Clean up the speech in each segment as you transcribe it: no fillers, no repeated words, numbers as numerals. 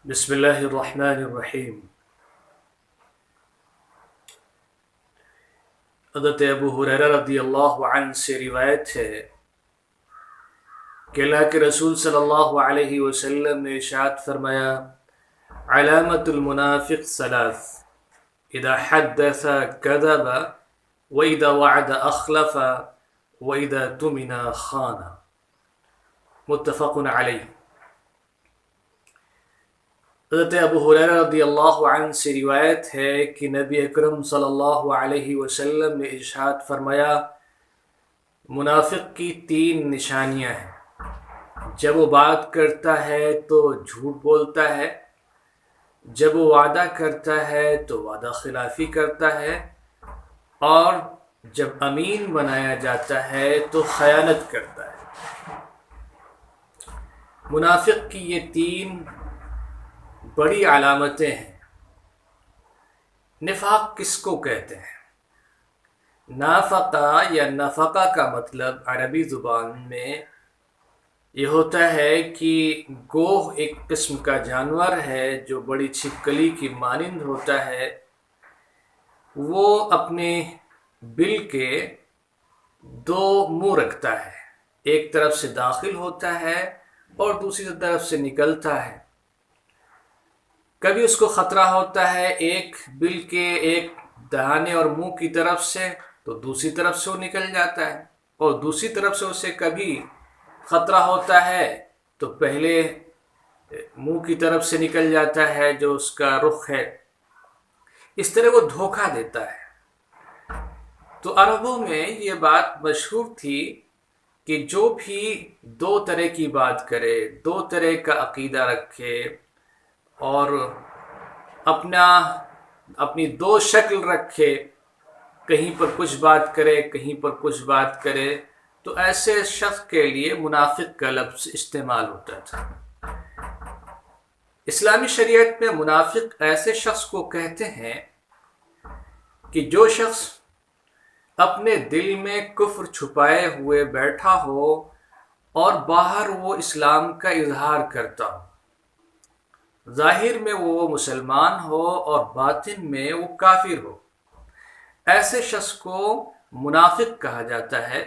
بسم اللہ الرحمن الرحیم۔ حضرت ابو ہریرہ رضی اللہ عنہ سے روایت ہے کہ اللہ کے رسول صلی اللہ علیہ وسلم نے ارشاد فرمایا، علامت المنافق ثلاث، اذا حدث كذب واذا وعد اخلف واذا اؤتمن خان، متفق علیہ۔ حضرت ابو ہریرہ رضی اللہ عنہ سے روایت ہے کہ نبی اکرم صلی اللہ علیہ وسلم نے ارشاد فرمایا، منافق کی تین نشانیاں ہیں۔ جب وہ بات کرتا ہے تو جھوٹ بولتا ہے، جب وہ وعدہ کرتا ہے تو وعدہ خلافی کرتا ہے، اور جب امین بنایا جاتا ہے تو خیانت کرتا ہے۔ منافق کی یہ تین بڑی علامتیں ہیں۔ نفاق کس کو کہتے ہیں؟ نافقہ یا نفقہ کا مطلب عربی زبان میں یہ ہوتا ہے کہ گوہ ایک قسم کا جانور ہے جو بڑی چھپکلی کی مانند ہوتا ہے۔ وہ اپنے بل کے دو منہ رکھتا ہے، ایک طرف سے داخل ہوتا ہے اور دوسری طرف سے نکلتا ہے۔ کبھی اس کو خطرہ ہوتا ہے ایک بل کے ایک دہانے اور منہ کی طرف سے، تو دوسری طرف سے وہ نکل جاتا ہے، اور دوسری طرف سے اسے کبھی خطرہ ہوتا ہے تو پہلے منہ کی طرف سے نکل جاتا ہے جو اس کا رخ ہے۔ اس طرح وہ دھوکہ دیتا ہے۔ تو عربوں میں یہ بات مشہور تھی کہ جو بھی دو طرح کی بات کرے، دو طرح کا عقیدہ رکھے اور اپنی دو شکل رکھے، کہیں پر کچھ بات کرے کہیں پر کچھ بات کرے، تو ایسے شخص کے لیے منافق کا لفظ استعمال ہوتا تھا۔ اسلامی شریعت میں منافق ایسے شخص کو کہتے ہیں کہ جو شخص اپنے دل میں کفر چھپائے ہوئے بیٹھا ہو اور باہر وہ اسلام کا اظہار کرتا ہو، ظاہر میں وہ مسلمان ہو اور باطن میں وہ کافر ہو، ایسے شخص کو منافق کہا جاتا ہے۔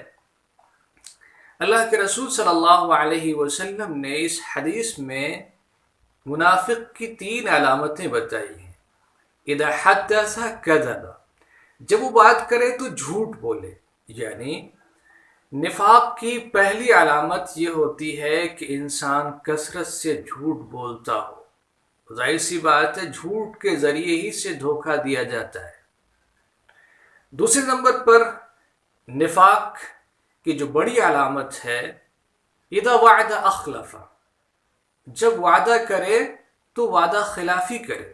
اللہ کے رسول صلی اللہ علیہ وسلم نے اس حدیث میں منافق کی تین علامتیں بتائی ہیں۔ اذا حدث کذب، جب وہ بات کرے تو جھوٹ بولے، یعنی نفاق کی پہلی علامت یہ ہوتی ہے کہ انسان کثرت سے جھوٹ بولتا ہو۔ ظاہر سی بات ہے، جھوٹ کے ذریعے ہی سے دھوکہ دیا جاتا ہے۔ دوسرے نمبر پر نفاق کی جو بڑی علامت ہے، اذا وعد اخلف، جب وعدہ کرے تو وعدہ خلافی کرے،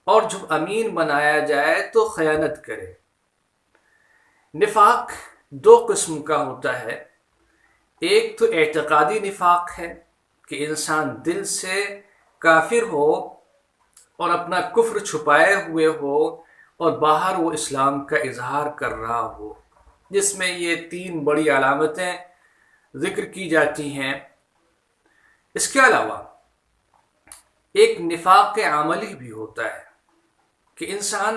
اور جب امین بنایا جائے تو خیانت کرے۔ نفاق دو قسم کا ہوتا ہے۔ ایک تو اعتقادی نفاق ہے کہ انسان دل سے کافر ہو اور اپنا کفر چھپائے ہوئے ہو اور باہر وہ اسلام کا اظہار کر رہا ہو، جس میں یہ تین بڑی علامتیں ذکر کی جاتی ہیں۔ اس کے علاوہ ایک نفاق عملی بھی ہوتا ہے کہ انسان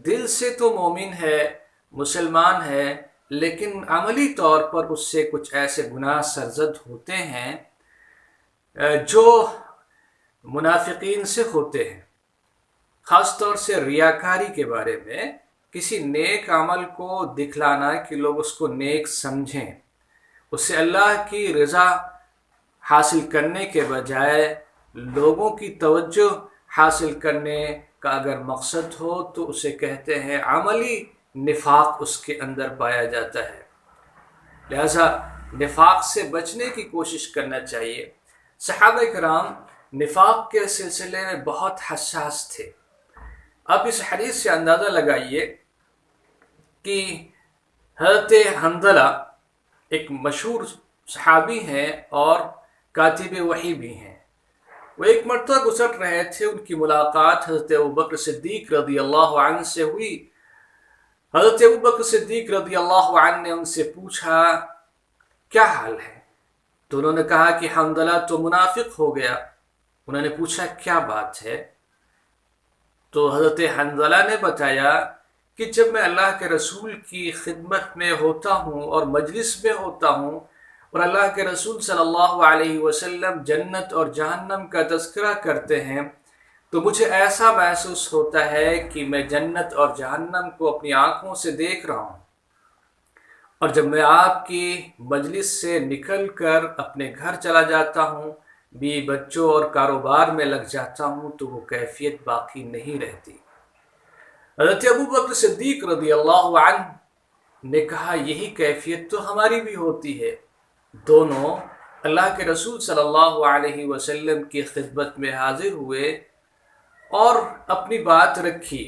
دل سے تو مومن ہے، مسلمان ہے، لیکن عملی طور پر اس سے کچھ ایسے گناہ سرزد ہوتے ہیں جو منافقین سے ہوتے ہیں۔ خاص طور سے ریاکاری کے بارے میں، کسی نیک عمل کو دکھلانا کہ لوگ اس کو نیک سمجھیں، اس سے اللہ کی رضا حاصل کرنے کے بجائے لوگوں کی توجہ حاصل کرنے کا اگر مقصد ہو تو اسے کہتے ہیں عملی نفاق اس کے اندر پایا جاتا ہے۔ لہذا نفاق سے بچنے کی کوشش کرنا چاہیے۔ صحابہ کرام نفاق کے سلسلے میں بہت حساس تھے۔ اب اس حدیث سے اندازہ لگائیے کہ حضرت حنظلہ ایک مشہور صحابی ہیں اور کاتب وحی بھی ہیں۔ وہ ایک مرتبہ گزر رہے تھے، ان کی ملاقات حضرت ابوبکر صدیق رضی اللہ عنہ سے ہوئی۔ حضرت ابوبکر صدیق رضی اللہ عنہ نے ان سے پوچھا، کیا حال ہے؟ تو انہوں نے کہا کہ حنظلہ تو منافق ہو گیا۔ انہوں نے پوچھا کیا بات ہے؟ تو حضرت حنظلہ نے بتایا کہ جب میں اللہ کے رسول کی خدمت میں ہوتا ہوں اور مجلس میں ہوتا ہوں اور اللہ کے رسول صلی اللہ علیہ وسلم جنت اور جہنم کا تذکرہ کرتے ہیں تو مجھے ایسا محسوس ہوتا ہے کہ میں جنت اور جہنم کو اپنی آنکھوں سے دیکھ رہا ہوں، اور جب میں آپ کی مجلس سے نکل کر اپنے گھر چلا جاتا ہوں، بیوی بچوں اور کاروبار میں لگ جاتا ہوں تو وہ کیفیت باقی نہیں رہتی۔ حضرت ابوبکر صدیق رضی اللہ عنہ نے کہا یہی کیفیت تو ہماری بھی ہوتی ہے۔ دونوں اللہ کے رسول صلی اللہ علیہ وسلم کی خدمت میں حاضر ہوئے اور اپنی بات رکھی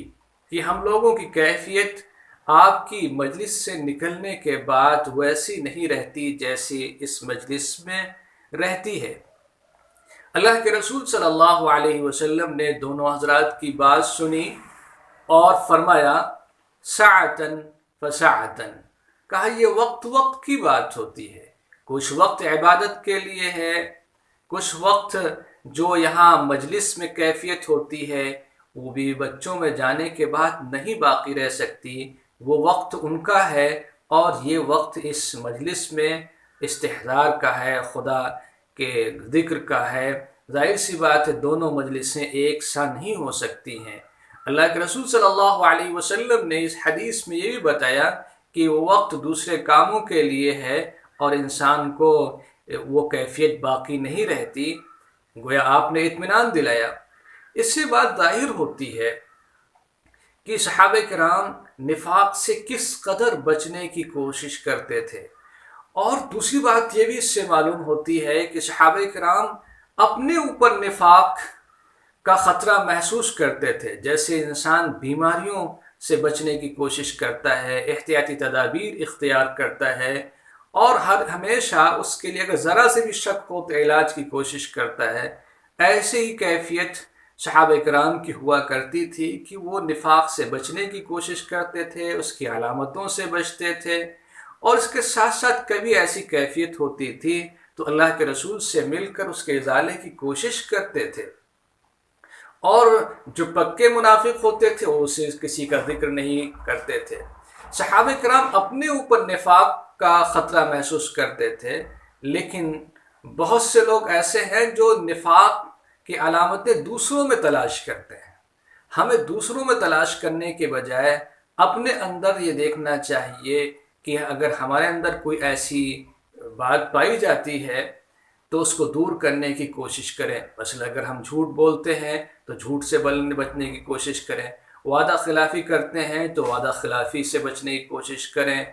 کہ ہم لوگوں کی کیفیت آپ کی مجلس سے نکلنے کے بعد ویسی نہیں رہتی جیسی اس مجلس میں رہتی ہے۔ اللہ کے رسول صلی اللہ علیہ وسلم نے دونوں حضرات کی بات سنی اور فرمایا ساعتن فساعتن، کہا یہ وقت وقت کی بات ہوتی ہے، کچھ وقت عبادت کے لیے ہے، کچھ وقت جو یہاں مجلس میں کیفیت ہوتی ہے وہ بھی بچوں میں جانے کے بعد نہیں باقی رہ سکتی، وہ وقت ان کا ہے، اور یہ وقت اس مجلس میں استحضار کا ہے، خدا کے ذکر کا ہے۔ ظاہر سی بات ہے دونوں مجلسیں ایک سا نہیں ہو سکتی ہیں۔ اللہ کے رسول صلی اللہ علیہ وسلم نے اس حدیث میں یہ بھی بتایا کہ وہ وقت دوسرے کاموں کے لیے ہے اور انسان کو وہ کیفیت باقی نہیں رہتی، گویا آپ نے اطمینان دلایا۔ اس سے بات ظاہر ہوتی ہے کہ صحابہ کرام نفاق سے کس قدر بچنے کی کوشش کرتے تھے، اور دوسری بات یہ بھی اس سے معلوم ہوتی ہے کہ صحابہ کرام اپنے اوپر نفاق کا خطرہ محسوس کرتے تھے۔ جیسے انسان بیماریوں سے بچنے کی کوشش کرتا ہے، احتیاطی تدابیر اختیار کرتا ہے، اور ہمیشہ اس کے لیے اگر ذرا سے بھی شک ہو تو علاج کی کوشش کرتا ہے، ایسے ہی کیفیت صحابہ کرام کی ہوا کرتی تھی کہ وہ نفاق سے بچنے کی کوشش کرتے تھے، اس کی علامتوں سے بچتے تھے، اور اس کے ساتھ ساتھ کبھی ایسی کیفیت ہوتی تھی تو اللہ کے رسول سے مل کر اس کے ازالے کی کوشش کرتے تھے، اور جو پکے منافق ہوتے تھے وہ اسے کسی کا ذکر نہیں کرتے تھے۔ صحابہ کرام اپنے اوپر نفاق کا خطرہ محسوس کرتے تھے، لیکن بہت سے لوگ ایسے ہیں جو نفاق کی علامتیں دوسروں میں تلاش کرتے ہیں۔ ہمیں دوسروں میں تلاش کرنے کے بجائے اپنے اندر یہ دیکھنا چاہیے کہ اگر ہمارے اندر کوئی ایسی بات پائی جاتی ہے تو اس کو دور کرنے کی کوشش کریں۔ مثلا اگر ہم جھوٹ بولتے ہیں تو جھوٹ سے بچنے کی کوشش کریں، وعدہ خلافی کرتے ہیں تو وعدہ خلافی سے بچنے کی کوشش کریں،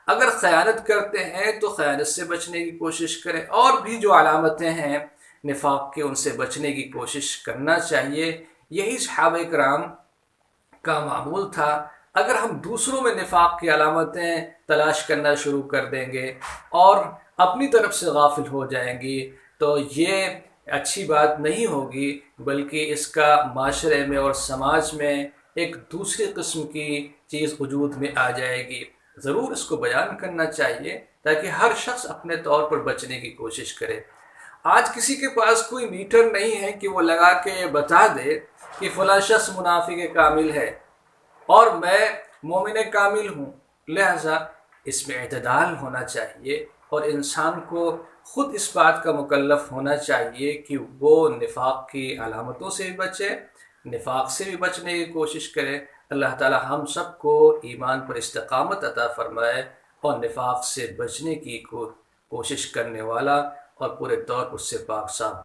اگر خیانت کرتے ہیں تو خیانت سے بچنے کی کوشش کریں، اور بھی جو علامتیں ہیں نفاق کے ان سے بچنے کی کوشش کرنا چاہیے۔ یہی صحابہ کرام کا معمول تھا۔ اگر ہم دوسروں میں نفاق کی علامتیں تلاش کرنا شروع کر دیں گے اور اپنی طرف سے غافل ہو جائیں گی تو یہ اچھی بات نہیں ہوگی، بلکہ اس کا معاشرے میں اور سماج میں ایک دوسری قسم کی چیز وجود میں آ جائے گی۔ ضرور اس کو بیان کرنا چاہیے تاکہ ہر شخص اپنے طور پر بچنے کی کوشش کرے۔ آج کسی کے پاس کوئی میٹر نہیں ہے کہ وہ لگا کے یہ بتا دے کہ فلاں شخص منافق کامل ہے اور میں مومن کامل ہوں، لہذا اس میں اعتدال ہونا چاہیے، اور انسان کو خود اس بات کا مکلف ہونا چاہیے کہ وہ نفاق کی علامتوں سے بھی بچے، نفاق سے بھی بچنے کی کوشش کرے۔ اللہ تعالی ہم سب کو ایمان پر استقامت عطا فرمائے اور نفاق سے بچنے کی کوشش کرنے والا اور پورے طور پر اس سے پاک صاف